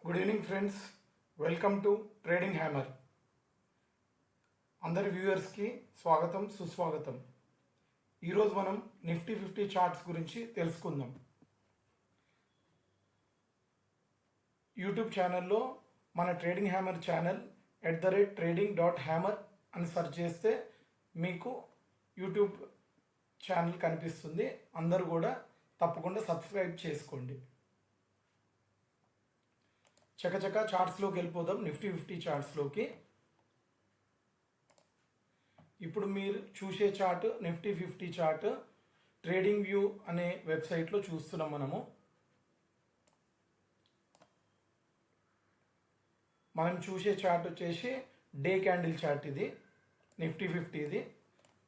Good evening friends, welcome to trading hammer. అందరి వ్యూవర్స్కి స్వాగతం సుస్వాగతం. ఈరోజు మనం నిఫ్టీ 50 చార్ట్స్ గురించి తెలుసుకుందాం. యూట్యూబ్ ఛానల్లో మన ట్రేడింగ్ హ్యామర్ ఛానల్ @trading.hammer అని సెర్చ్ చేస్తే మీకు యూట్యూబ్ ఛానల్ కనిపిస్తుంది. అందరూ కూడా తప్పకుండా సబ్స్క్రైబ్ చేసుకోండి. చకచక చార్ట్స్లోకి వెళ్ళిపోదాం. నిఫ్టీ 50 చార్ట్స్లోకి ఇప్పుడు మీరు చూసే chart Nifty 50 chart trading view అనే వెబ్సైట్లో చూస్తున్నాం. మనం చూసే చార్ట్ వచ్చేసి డే క్యాండిల్ చార్ట్. ఇది నిఫ్టీ 50ది.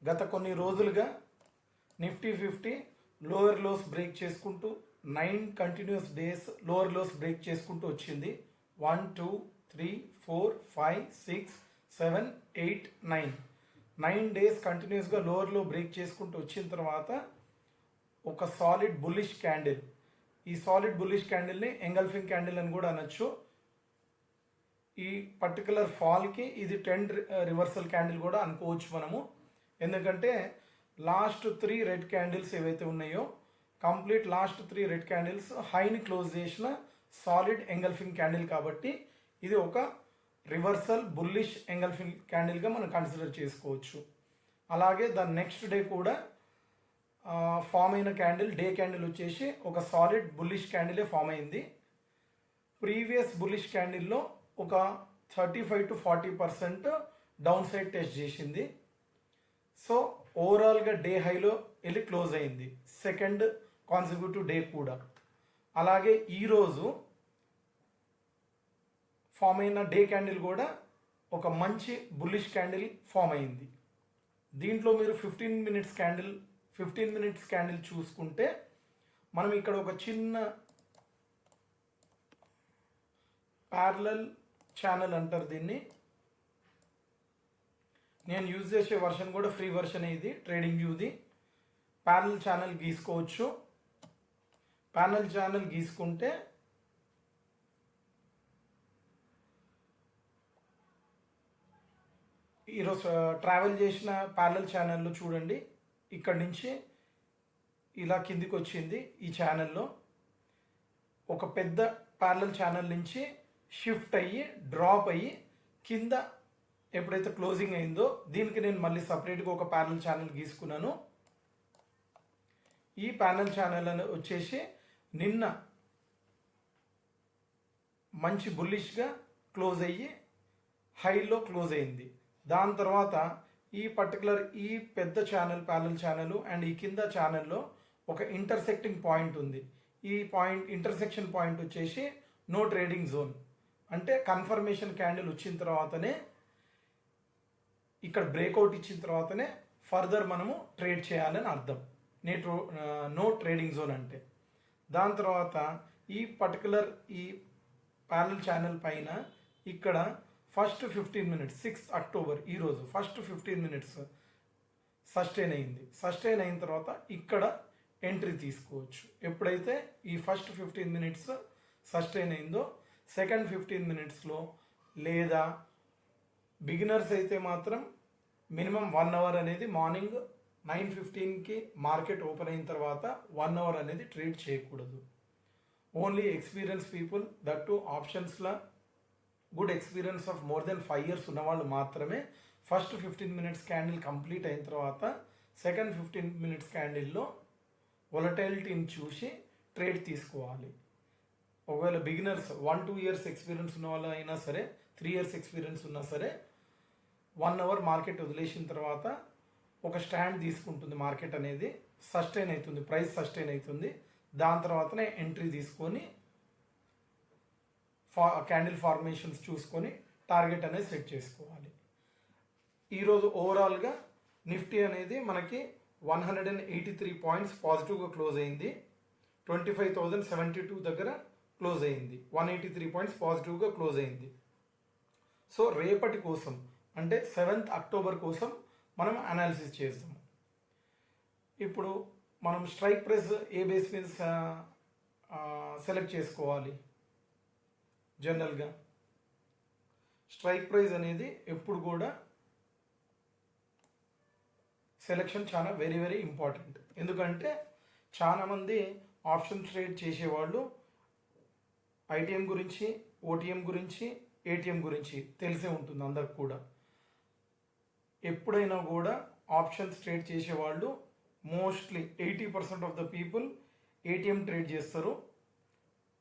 గత కొన్ని రోజులుగా నిఫ్టీ 50 లోయర్ లోస్ బ్రేక్ చేసుకుంటూ 9 continuous days lower lows break చేసుకుంటూ వచ్చింది. 1 2 3 4 5 6 7 8 9 డేస్ కంటిన్యూస్గా లోవర్లో బ్రేక్ చేసుకుంటూ వచ్చిన తర్వాత ఒక సాలిడ్ బుల్లిష్ క్యాండిల్, ఈ సాలిడ్ బుల్లిష్ క్యాండిల్ని ఎంగల్ఫింగ్ క్యాండిల్ అని కూడా అనొచ్చు. ఈ పర్టికులర్ ఫాల్కి ఇది ట్రెండ్ రివర్సల్ క్యాండిల్ కూడా అనుకోవచ్చు మనము. ఎందుకంటే లాస్ట్ 3 రెడ్ క్యాండిల్స్ ఏవైతే ఉన్నాయో కంప్లీట్ లాస్ట్ 3 రెడ్ క్యాండిల్స్ హైని క్లోజ్ చేసిన సాలిడ్ ఎంగల్ఫింగ్ క్యాండిల్ కాబట్టి ఇది ఒక రివర్సల్ బుల్లిష్ ఎంగల్ఫింగ్ క్యాండిల్గా మనం కన్సిడర్ చేసుకోవచ్చు. అలాగే దాని నెక్స్ట్ డే కూడా ఫామ్ అయిన క్యాండిల్ డే క్యాండిల్ వచ్చేసి ఒక సాలిడ్ బుల్లిష్ క్యాండిలే ఫామ్ అయింది. ప్రీవియస్ బుల్లిష్ క్యాండిల్లో ఒక 35 to 40% డౌన్ సైడ్ టెస్ట్ చేసింది. సో ఓవరాల్గా డే హైలో వెళ్ళి క్లోజ్ అయింది, సెకండ్ కాన్సిక్యూటివ్ డే కూడా. అలాగే ఈరోజు ఫామ్ అయిన డే క్యాండిల్ కూడా ఒక మంచి బుల్లిష్ క్యాండిల్ ఫామ్ అయింది. దీంట్లో మీరు 15 మినిట్స్ క్యాండిల్ చూసుకుంటే మనం ఇక్కడ ఒక చిన్న ప్యారలల్ ఛానల్ అంటారు దీన్ని. నేను యూజ్ చేసే వర్షన్ కూడా ఫ్రీ వర్షన్. ఇది ట్రేడింగ్ వ్యూది. ప్యారలల్ ఛానల్ గీసుకోవచ్చు. ప్యారలల్ ఛానల్ గీసుకుంటే ఈరోజు ట్రావెల్ చేసిన ప్యారలల్ ఛానల్లో చూడండి, ఇక్కడి నుంచి ఇలా కిందికి వచ్చింది. ఈ ఛానల్లో ఒక పెద్ద ప్యారలల్ ఛానల్ నుంచి షిఫ్ట్ అయ్యి డ్రాప్ అయ్యి కింద ఎప్పుడైతే క్లోజింగ్ అయిందో దీనికి నేను మళ్ళీ సపరేట్గా ఒక ప్యారలల్ ఛానల్ గీసుకున్నాను. ఈ ప్యారలల్ ఛానల్ అని వచ్చేసి నిన్న మంచి బుల్లిష్గా క్లోజ్ అయ్యి హైలో క్లోజ్ అయింది. దాని తర్వాత ఈ పర్టికులర్ ఈ పెద్ద ఛానల్ ప్యారలల్ ఛానల్ అండ్ ఈ కింద ఛానల్లో ఒక ఇంటర్సెక్టింగ్ పాయింట్ ఉంది. ఈ పాయింట్ ఇంటర్సెక్షన్ పాయింట్ వచ్చేసి నో ట్రేడింగ్ జోన్. అంటే కన్ఫర్మేషన్ క్యాండిల్ వచ్చిన తర్వాతనే, ఇక్కడ బ్రేక్అవుట్ ఇచ్చిన తర్వాతనే ఫర్దర్ మనము ట్రేడ్ చేయాలని అర్థం. నో ట్రేడింగ్ జోన్ అంటే. దాని తర్వాత ఈ పర్టికులర్ ఈ ప్యారలల్ ఛానల్ పైన ఇక్కడ ఫస్ట్ 15 మినిట్స్ 6 అక్టోబర్ ఈరోజు ఫస్ట్ 15 మినిట్స్ సస్టైన్ అయింది. సస్టైన్ అయిన తర్వాత ఇక్కడ ఎంట్రీ తీసుకోవచ్చు. ఎప్పుడైతే ఈ ఫస్ట్ 15 మినిట్స్ సస్టైన్ అయిందో సెకండ్ 15 మినిట్స్లో, లేదా బిగినర్స్ అయితే మాత్రం మినిమం 1 అవర్ అనేది మార్నింగ్ 9:15కి మార్కెట్ ఓపెన్ అయిన తర్వాత 1 అవర్ అనేది ట్రేడ్ చేయకూడదు. Only experience people, that to ఆప్షన్స్లో good experience of more than 5 years ఉన్నవాళ్ళు మాత్రమే ఫస్ట్ 15 మినిట్స్ క్యాండిల్ కంప్లీట్ అయిన తర్వాత సెకండ్ 15 మినిట్స్ క్యాండిల్లో వొలటైలిటీని చూసి ట్రేడ్ తీసుకోవాలి. ఒకవేళ బిగినర్స్ 1-2 years ఎక్స్పీరియన్స్ ఉన్న వాళ్ళు అయినా సరే, 3 years ఎక్స్పీరియన్స్ ఉన్నా సరే 1 అవర్ మార్కెట్ వదిలేసిన తర్వాత ఒక స్టాండ్ తీసుకుంటుంది. మార్కెట్ అనేది సస్టైన్ అవుతుంది, ప్రైస్ సస్టైన్ అవుతుంది. దాని తర్వాతనే ఎంట్రీ తీసుకొని క్యాండిల్ ఫార్మేషన్స్ చూసుకొని టార్గెట్ అనేది సెట్ చేసుకోవాలి. ఈరోజు ఓవరాల్గా నిఫ్టీ అనేది మనకి 183 పాయింట్స్ పాజిటివ్గా క్లోజ్ అయింది. 25,072 దగ్గర క్లోజ్ అయింది. 183 పాయింట్స్ పాజిటివ్గా క్లోజ్ అయింది. సో రేపటి కోసం అంటే 7th అక్టోబర్ కోసం మనం అనాలిసిస్ చేస్తాము. ఇప్పుడు మనం స్ట్రైక్ ప్రైస్ ఏ బేస్ మీద సెలెక్ట్ చేసుకోవాలి. జనరల్గా స్ట్రైక్ ప్రైస్ అనేది ఎప్పుడు కూడా సెలెక్షన్ చాలా వెరీ వెరీ ఇంపార్టెంట్. ఎందుకంటే చాలామంది ఆప్షన్ ట్రేడ్ చేసేవాళ్ళు ఐటీఎం గురించి, ఓటీఎం గురించి, ఏటీఎం గురించి తెలిసే ఉంటుంది అందరికి కూడా. ఎప్పుడైనా కూడా ఆప్షన్స్ ట్రేడ్ చేసేవాళ్ళు mostly 80% of the people ATM trade చేస్తారు.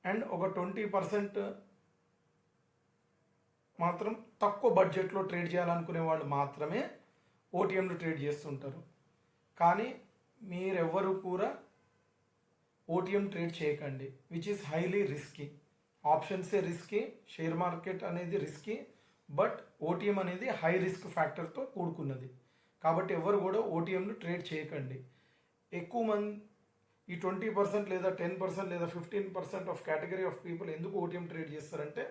అండ్ ఒక 20% మాత్రం తక్కువ బడ్జెట్లో ట్రేడ్ చేయాలనుకునే వాళ్ళు మాత్రమే ఓటీఎంలు ట్రేడ్ చేస్తుంటారు. కానీ మీరెవ్వరూ కూడా ఓటీఎం ట్రేడ్ చేయకండి, విచ్ ఈస్ హైలీ రిస్కీ. ఆప్షన్సే రిస్కీ, షేర్ మార్కెట్ అనేది రిస్కీ, బట్ ఓటీఎం అనేది హై రిస్క్ ఫ్యాక్టర్తో కూడుకున్నది. కాబట్టి ఎవరు కూడా ఓటీఎంలు ట్రేడ్ చేయకండి. ఎక్కువ మంది ఈ 20% లేదా 10% లేదా 15% ఆఫ్ కేటగిరీ ఆఫ్ పీపుల్ ఎందుకు ఓటీఎం ట్రేడ్ చేస్తారంటే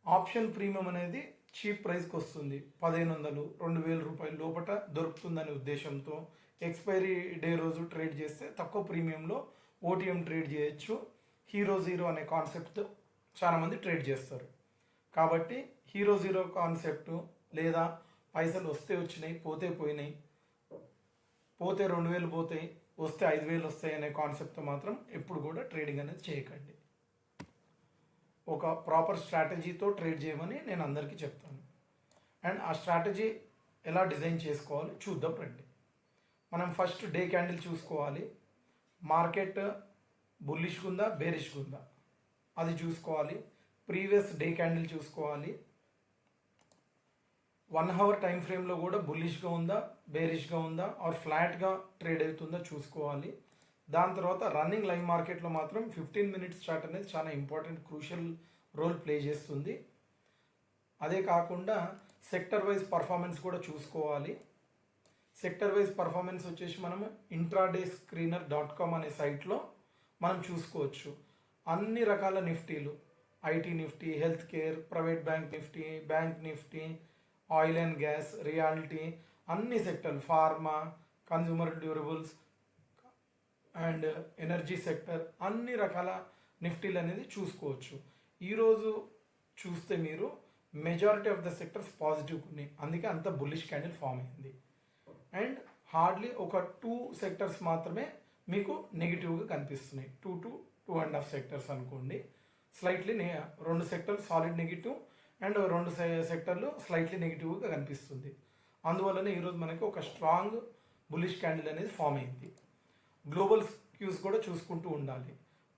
ఆప్షన్ ప్రీమియం అనేది చీప్ ప్రైస్కి వస్తుంది. 1500, 2000 రూపాయల లోపల దొరుకుతుందనే ఉద్దేశంతో ఎక్స్పైరీ డే రోజు ట్రేడ్ చేస్తే తక్కువ ప్రీమియంలో ఓటీఎం ట్రేడ్ చేయొచ్చు. హీరో జీరో అనే కాన్సెప్ట్ చాలామంది ట్రేడ్ చేస్తారు. కాబట్టి హీరో జీరో కాన్సెప్ట్ లేదా పైసలు వస్తే వచ్చినాయి, పోతే పోయినాయి, పోతే 2000 పోతాయి, వస్తే 5000 వస్తాయి అనే కాన్సెప్ట్ మాత్రం ఎప్పుడు కూడా ట్రేడింగ్ అనేది చేయకండి. ఒక ప్రాపర్ స్ట్రాటజీతో ట్రేడ్ చేయమని నేను అందరికీ చెప్తాను. అండ్ ఆ స్ట్రాటజీ ఎలా డిజైన్ చేసుకోవాలి చూద్దాం రండి. మనం ఫస్ట్ డే క్యాండిల్ చూసుకోవాలి. మార్కెట్ బుల్లిష్గా ఉందా, బేరిష్గా ఉందా అది చూసుకోవాలి. ప్రీవియస్ డే క్యాండిల్ చూసుకోవాలి. 1 అవర్ టైం ఫ్రేమ్లో కూడా బుల్లిష్గా ఉందా, బేరిష్గా ఉందా, ఆర్ ఫ్లాట్గా ట్రేడ్ అవుతుందా చూసుకోవాలి. దాని తర్వాత రన్నింగ్ లైవ్ మార్కెట్లో మాత్రం 15 మినిట్స్ చార్ట్ అనేది చాలా ఇంపార్టెంట్, క్రూషియల్ రోల్ ప్లే చేస్తుంది. అదే కాకుండా సెక్టర్ వైజ్ పర్ఫార్మెన్స్ కూడా చూసుకోవాలి. సెక్టర్ వైజ్ పర్ఫార్మెన్స్ వచ్చేసి మనం intradayScreener.com అనే సైట్లో మనం చూసుకోవచ్చు. అన్ని రకాల నిఫ్టీలు, IT Nifty, health care, private bank Nifty, oil and gas, reality, అన్ని సెక్టర్లు, pharma, consumer durables and energy sector, అన్ని రకాల నిఫ్టీలు అనేది చూసుకోవచ్చు. ఈరోజు చూస్తే మీరు majority of the sectors positive ఉన్నాయి, అందుకే అంత బుల్లిష్ క్యాండిల్ ఫామ్ అయింది. అండ్ హార్డ్లీ ఒక 2 సెక్టర్స్ మాత్రమే మీకు నెగిటివ్గా కనిపిస్తున్నాయి. 2 to 2.5 సెక్టర్స్ అనుకోండి. స్లైట్లీ 2 సెక్టర్లు సాలిడ్ నెగిటివ్ అండ్ 2 సెక్టర్లు స్లైట్లీ నెగిటివ్గా కనిపిస్తుంది. అందువల్లనే ఈరోజు మనకి ఒక స్ట్రాంగ్ బుల్లిష్ క్యాండిల్ అనేది ఫామ్ అయింది. గ్లోబల్ క్యూస్ కూడా చూసుకుంటూ ఉండాలి.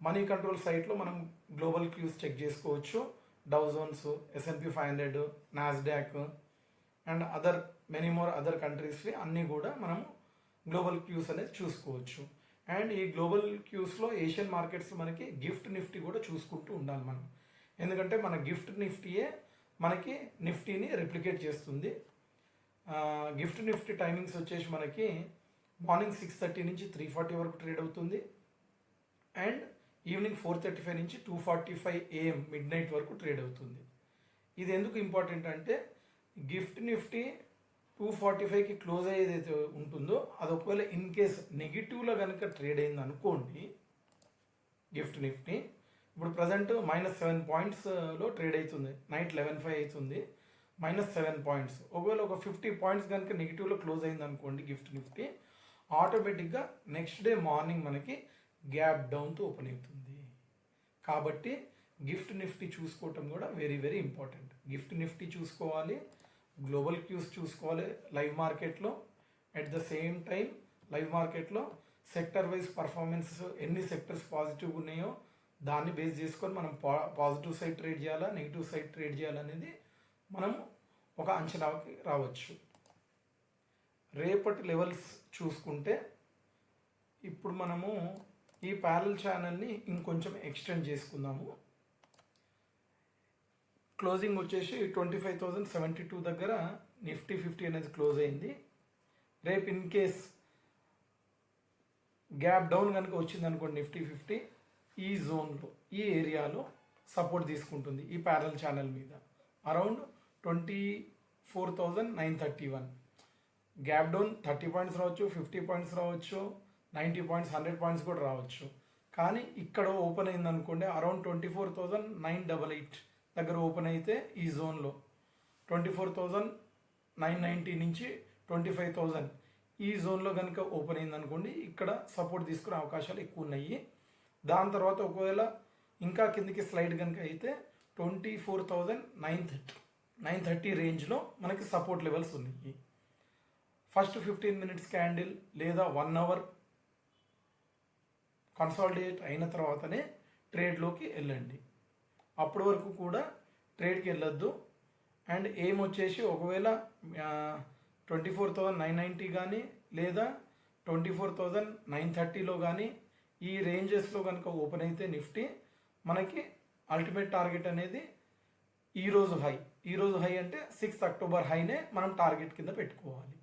మనీ కంట్రోల్ సైట్లో మనం గ్లోబల్ క్యూస్ చెక్ చేసుకోవచ్చు. Dow Jones, S&P 500, Nasdaq and many more other కంట్రీస్వి అన్నీ కూడా మనం గ్లోబల్ క్యూస్ అనేది చూసుకోవచ్చు. అండ్ ఈ గ్లోబల్ క్యూస్లో ఏషియన్ మార్కెట్స్ మనకి గిఫ్ట్ నిఫ్టీ కూడా చూసుకుంటూ ఉండాలి మనం. ఎందుకంటే మన గిఫ్ట్ నిఫ్టీయే మనకి నిఫ్టీని రెప్లికేట్ చేస్తుంది. గిఫ్ట్ నిఫ్టీ టైమింగ్స్ వచ్చేసి మనకి మార్నింగ్ 6:30 నుంచి 3:40 వరకు ట్రేడ్ అవుతుంది. అండ్ ఈవినింగ్ 4:35 నుంచి 2:45 AM మిడ్ నైట్ వరకు ట్రేడ్ అవుతుంది. ఇది ఎందుకు ఇంపార్టెంట్ అంటే గిఫ్ట్ నిఫ్టీ 2:45కి క్లోజ్ అయ్యేదైతే ఉంటుందో అది ఒకవేళ ఇన్ కేస్ నెగిటివ్లో కనుక ట్రేడ్ అయింది అనుకోండి, గిఫ్ట్ నిఫ్టీ ఇప్పుడు ప్రజెంట్ -7 పాయింట్స్లో ట్రేడ్ అవుతుంది. నైట్ 11:05 అవుతుంది, -7 పాయింట్స్. ఒకవేళ ఒక 50 పాయింట్స్ కనుక నెగిటివ్లో క్లోజ్ అయింది అనుకోండి గిఫ్ట్ నిఫ్టీ, ఆటోమేటిక్గా నెక్స్ట్ డే మార్నింగ్ మనకి గ్యాప్ డౌన్తో ఓపెన్ అవుతుంది. కాబట్టి గిఫ్ట్ నిఫ్టీ చూసుకోవటం కూడా very very important. Gift Nifty చూసుకోవాలి, గ్లోబల్ క్యూస్ చూసుకోవాలి లైవ్ మార్కెట్లో. At the same time live మార్కెట్లో సెక్టర్ వైజ్ పర్ఫార్మెన్స్ ఎన్ని సెక్టర్స్ పాజిటివ్ ఉన్నాయో దాన్ని బేస్ చేసుకొని మనం పాజిటివ్ సైడ్ ట్రేడ్ చేయాలా, నెగిటివ్ సైడ్ ట్రేడ్ చేయాలనేది మనం ఒక అంచనాకి రావచ్చు. రేపటి లెవెల్స్ చూసుకుంటే ఇప్పుడు మనము ఈ ప్యారల్ ఛానల్ని ఇంకొంచెం ఎక్స్టెండ్ చేసుకుందాము. క్లోజింగ్ వచ్చేసి 25,072 దగ్గర నిఫ్టీ 50 అనేది క్లోజ్ అయింది. రేపు ఇన్ కేస్ గ్యాప్ డౌన్ కనుక వచ్చింది అనుకోండి నిఫ్టీ 50 ఈ జోన్లో, ఈ ఏరియాలో సపోర్ట్ తీసుకుంటుంది. ఈ ప్యారల్ ఛానల్ మీద అరౌండ్ 24,931. గ్యాప్ డౌన్ 30 పాయింట్స్ రావచ్చు, 50 పాయింట్స్ రావచ్చు, 90 పాయింట్స్, 100 పాయింట్స్ కూడా రావచ్చు. కానీ ఇక్కడ ఓపెన్ అయింది అనుకోండి అరౌండ్ 24,988 దగ్గర ఓపెన్ అయితే ఈ జోన్లో 24,990 నుంచి 25,000 ఈ జోన్లో కనుక ఓపెన్ అయింది అనుకోండి ఇక్కడ సపోర్ట్ తీసుకునే అవకాశాలు ఎక్కువ ఉన్నాయి. దాని తర్వాత ఒకవేళ ఇంకా కిందికి స్లైడ్ కనుక అయితే 24,930 రేంజ్లో మనకి సపోర్ట్ లెవెల్స్ ఉన్నాయి. ఫస్ట్ 15 మినిట్స్ క్యాండిల్ లేదా 1 అవర్ కన్సాలిడేట్ అయిన తర్వాతనే ట్రేడ్లోకి వెళ్ళండి. అప్పటి వరకు కూడా ట్రేడ్కి వెళ్ళొద్దు. అండ్ ఏం వచ్చేసి ఒకవేళ 24,990 కానీ లేదా 24,930లో కానీ ఈ రేంజెస్లో కనుక ఓపెన్ అయితే నిఫ్టీ మనకి అల్టిమేట్ టార్గెట్ అనేది ఈరోజు హై అంటే 6th అక్టోబర్ హైనే మనం టార్గెట్ కింద పెట్టుకోవాలి.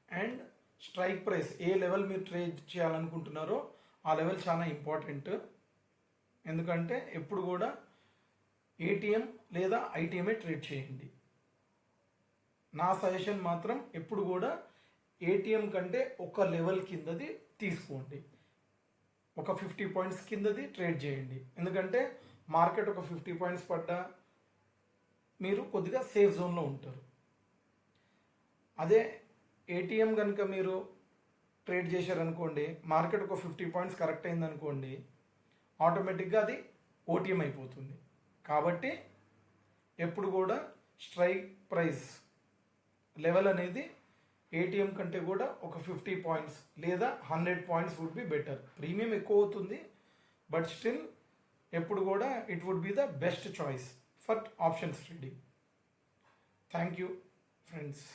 And strike price A level మీరు ట్రేడ్ చేయాలనుకుంటున్నారో ఆ లెవెల్ చాలా ఇంపార్టెంట్. ఎందుకంటే ఎప్పుడు కూడా ఏటీఎం లేదా ఐటీఎంఏ ట్రేడ్ చేయండి. నా సజెషన్ మాత్రం ఎప్పుడు కూడా ఏటీఎం కంటే ఒక లెవెల్ కిందది తీసుకోండి. ఒక 50 పాయింట్స్ కిందది ట్రేడ్ చేయండి. ఎందుకంటే మార్కెట్ ఒక 50 పాయింట్స్ పడ్డా మీరు కొద్దిగా సేఫ్ జోన్లో ఉంటారు. అదే ఏటీఎం కనుక మీరు ట్రేడ్ చేశారనుకోండి, మార్కెట్ ఒక 50 పాయింట్స్ కరెక్ట్ అయిందనుకోండి, ఆటోమేటిక్గా అది ఓటీఎం అయిపోతుంది. కాబట్టి ఎప్పుడు కూడా స్ట్రైక్ ప్రైస్ లెవెల్ అనేది ఏటీఎం కంటే కూడా ఒక 50 పాయింట్స్ లేదా 100 points would be better. Premium ఎక్కువ అవుతుంది, బట్ స్టిల్ ఎప్పుడు కూడా it would be the best choice for options trading. Thank you friends.